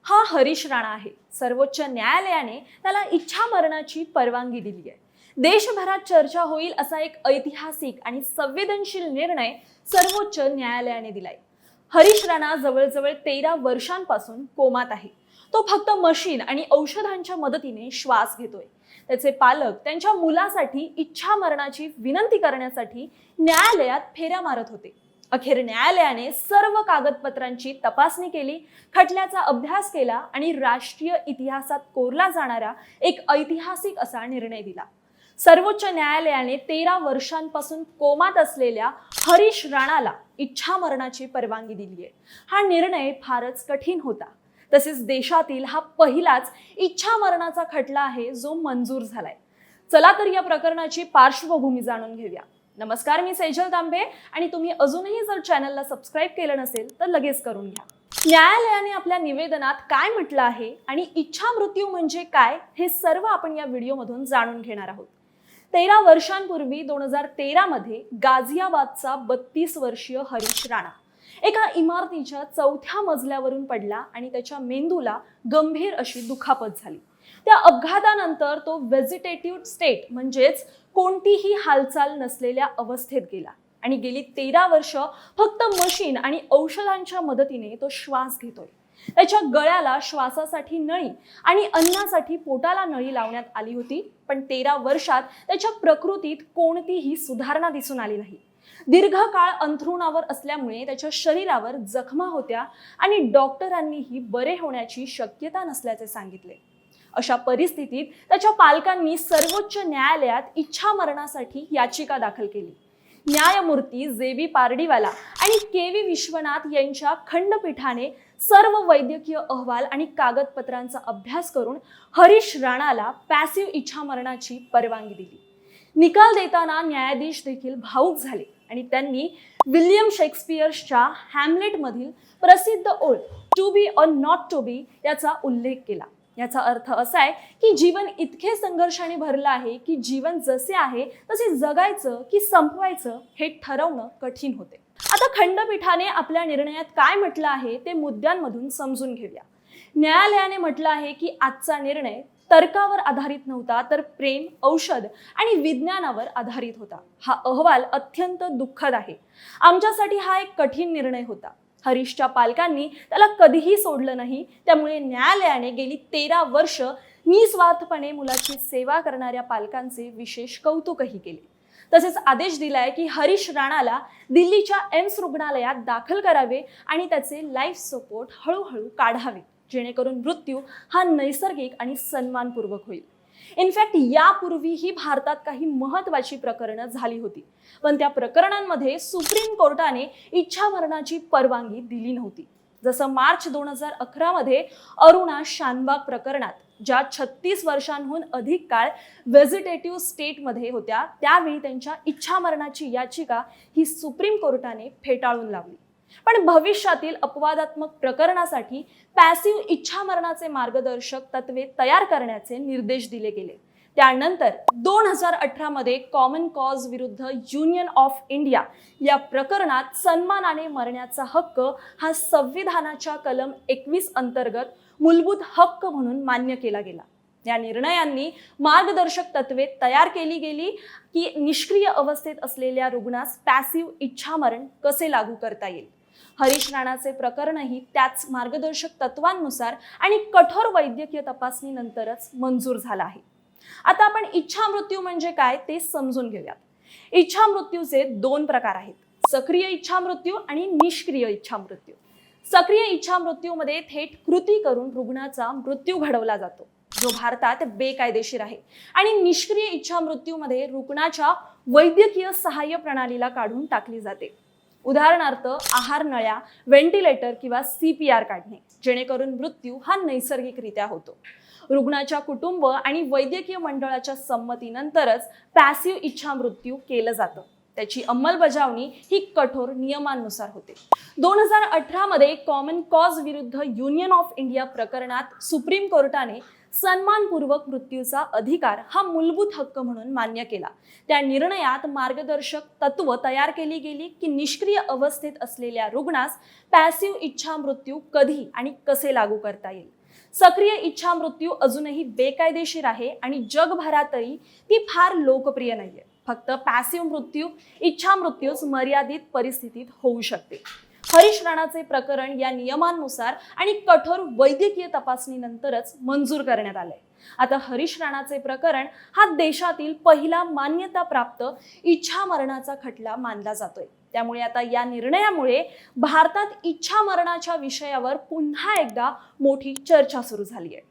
हा हरीश राणा आहे। सर्वोच्च न्यायालयाने त्याला इच्छा मरणाची परवानगी दिली आहे। देशभरात चर्चा होईल असा एक ऐतिहासिक आणि संवेदनशील निर्णय सर्वोच्च न्यायालयाने दिलाय। हरीश राणा जवळजवळ 13 वर्षांपासून कोमात आहे। तो फक्त मशीन आणि औषधांच्या मदतीने श्वास घेतोय। त्याचे पालक त्यांच्या मुलासाठी इच्छा मरणाची विनंती करण्यासाठी न्यायालयात फेऱ्या मारत होते। अखेर न्यायालयाने सर्व कागदपत्रांची तपासणी केली, खटल्याचा अभ्यास केला आणि राष्ट्रीय इतिहासात कोरला जाणारा एक ऐतिहासिक असा निर्णय दिला। सर्वोच्च न्यायालयाने 13 वर्षांपासून कोमात असलेल्या हरीश राणाला इच्छा मरणाची परवानगी दिली आहे। हा निर्णय फारच कठीण होता। तसेच देशातील हा पहिलाच इच्छा मरणाचा खटला आहे जो मंजूर झालाय। चला तर या प्रकरणाची पार्श्वभूमी जाणून घेऊया। नमस्कार, मी सेजल तांबे आणि तुम्ही अजूनही जर चॅनलला सबस्क्राइब केलं नसेल तर लगेच करून घ्या। न्यायालयाने आपल्या निवेदनात काय म्हटलं आहे आणि इच्छा मृत्यू म्हणजे काय हे सर्व आपण या व्हिडिओमधून जाणून घेणार आहोत। 13 वर्षांपूर्वी 2013 मध्ये गाझियाबादचा 32 वर्षीय हरीश राणा एका इमारतीच्या 4थ्या मजल्यावरून पडला आणि त्याच्या मेंदूला गंभीर अशी दुखापत झाली। त्या अपघातानंतर तो व्हेजिटेटिव्ह स्टेट म्हणजेच कोणतीही हालचाल नसलेल्या अवस्थेत गेला आणि गेली 13 वर्ष फक्त मशीन आणि औषधांच्या मदतीने तो श्वास घेतोय। त्याच्या गळ्याला श्वासासाठी नळी आणि अन्नासाठी पोटाला नळी लावण्यात आली होती, पण 13 वर्षात त्याच्या प्रकृतीत कोणतीही सुधारणा दिसून आली नाही। दीर्घकाळ अंथरुणावर असल्यामुळे त्याच्या शरीरावर जखमा होत्या आणि डॉक्टरांनीही बरे होण्याची शक्यता नसल्याचे सांगितले। अशा परिस्थितीत त्याच्या पालकांनी सर्वोच्च न्यायालयात इच्छा मरणासाठी याचिका दाखल केली। न्यायमूर्ती जे.बी. पारडीवाला आणि के.व्ही. विश्वनाथ यांच्या खंडपीठाने सर्व वैद्यकीय अहवाल आणि कागदपत्रांचा अभ्यास करून हरीश राणाला पॅसिव्ह इच्छा मरणाची परवानगी दिली। निकाल देताना न्यायाधीश देखील भावुक झाले आणि त्यांनी विल्यम शेक्सपियर्सच्या हॅमलेटमधील प्रसिद्ध ओळ टू बी और नॉट टू बी याचा उल्लेख केला। याचा अर्थ असा आहे की जीवन इतके संघर्षाने भरलं आहे की जीवन जसे आहे तसे जगायचं की संपवायचं हे ठरवणं कठीण होते। आता खंडपीठाने आपल्या निर्णयात काय म्हटलं आहे ते मुद्द्यांमधून समजून घेऊया। न्यायालयाने म्हटलं आहे की आजचा निर्णय तर्कावर आधारित नव्हता, तर प्रेम, औषध आणि विज्ञानावर आधारित होता। हा अहवाल अत्यंत दुःखद आहे। आमच्यासाठी हा एक कठीण निर्णय होता। हरीशच्या पालकांनी त्याला कधीही सोडलं नाही, त्यामुळे न्यायालयाने गेली 13 वर्ष निस्वार्थपणे मुलाची सेवा करणाऱ्या पालकांचे विशेष कौतुकही केले। तसेच आदेश दिलाय की हरीश राणाला दिल्लीच्या एम्स रुग्णालयात दाखल करावे आणि त्याचे लाईफ सपोर्ट हळूहळू काढावे, जेणेकरून मृत्यू हा नैसर्गिक आणि सन्मानपूर्वक होईल। इनफॅक्ट यापूर्वीही भारतात काही महत्त्वाची प्रकरणं झाली होती, पण त्या प्रकरणांमध्ये सुप्रीम कोर्टाने इच्छा मरणाची परवानगी दिली नव्हती। जसं मार्च 2011 मध्ये अरुणा शानबाग प्रकरणात, ज्या 36 वर्षांहून अधिक काळ व्हेजिटेटिव्ह स्टेटमध्ये होत्या, त्यावेळी त्यांच्या इच्छा मरणाची याचिका ही सुप्रीम कोर्टाने फेटाळून लावली। पण भविष्यातील अपवादात्मक प्रकरणासाठी पॅसिव्ह इच्छा मरणाचे मार्गदर्शक तत्वे तयार करण्याचे निर्देश दिले गेले। त्यानंतर 2018 मध्ये कॉमन कॉज विरुद्ध युनियन ऑफ इंडिया या प्रकरणात सन्मानाने मरण्याचा हक्क हा संविधानाच्या कलम 21 अंतर्गत मूलभूत हक्क म्हणून मान्य केला गेला। या निर्णयांनी मार्गदर्शक तत्वे तयार केली गेली की निष्क्रिय अवस्थेत असलेल्या रुग्णास पॅसिव्ह इच्छा मरण कसे लागू करता येईल। हरीश राणाचे प्रकरणही त्याच मार्गदर्शक तत्वांनुसार आणि कठोर वैद्यकीय तपासणीनंतरच मंजूर झाला आहे। आता आपण इच्छा मृत्यू म्हणजे काय ते समजून घेऊयात। इच्छा मृत्यूचे 2 प्रकार आहेत, सक्रिय इच्छा मृत्यू आणि निष्क्रिय इच्छा मृत्यू। सक्रिय इच्छा मृत्यूमध्ये थेट कृती करून रुग्णाचा मृत्यू घडवला जातो, जो भारतात बेकायदेशीर आहे, आणि निष्क्रिय इच्छा मृत्यूमध्ये रुग्णाच्या वैद्यकीय सहाय्य प्रणालीला काढून टाकली जाते। उदाहरणार्थ आहार नळ्या, व्हेंटिलेटर किंवा CPR काढणे, जेणेकरून मृत्यू हा नैसर्गिकरित्या होतो। रुग्णाच्या कुटुंब आणि वैद्यकीय मंडळाच्या संमतीनंतरच पॅसिव्ह इच्छा मृत्यू केलं जातं। त्याची अंमलबजावणी ही कठोर नियमांनुसार होते। 2018 मध्ये कॉमन कॉज विरुद्ध युनियन ऑफ इंडिया प्रकरणात सुप्रीम कोर्टाने सन्मानपूर्वक मृत्यूचा अधिकार हा मूलभूत हक्क म्हणून मान्य केला। त्या निर्णयात मार्गदर्शक तत्व तयार केली गेली की निष्क्रिय अवस्थेत असलेल्या रुग्णास पॅसिव्ह इच्छा मृत्यू कधी आणि कसे लागू करता येईल। सक्रिय इच्छा मृत्यू अजूनही बेकायदेशीर आहे आणि जगभरातही ती फार लोकप्रिय नाहीये. फक्त पॅसिव्ह मृत्यू, इच्छा मृत्यूच मर्यादित परिस्थितीत होऊ शकते. हरीश राणाचे प्रकरण या नियमांनुसार आणि कठोर वैद्यकीय तपासणीनंतरच मंजूर करण्यात आलंय. आता हरीश राणाचे प्रकरण हा देशातील पहिला मान्यताप्राप्त इच्छा मरणाचा खटला मानला जातोय. त्यामुळे आता या निर्णयामुळे भारतात इच्छा मरणाच्या विषयावर पुन्हा एकदा मोठी चर्चा सुरू झाली आहे.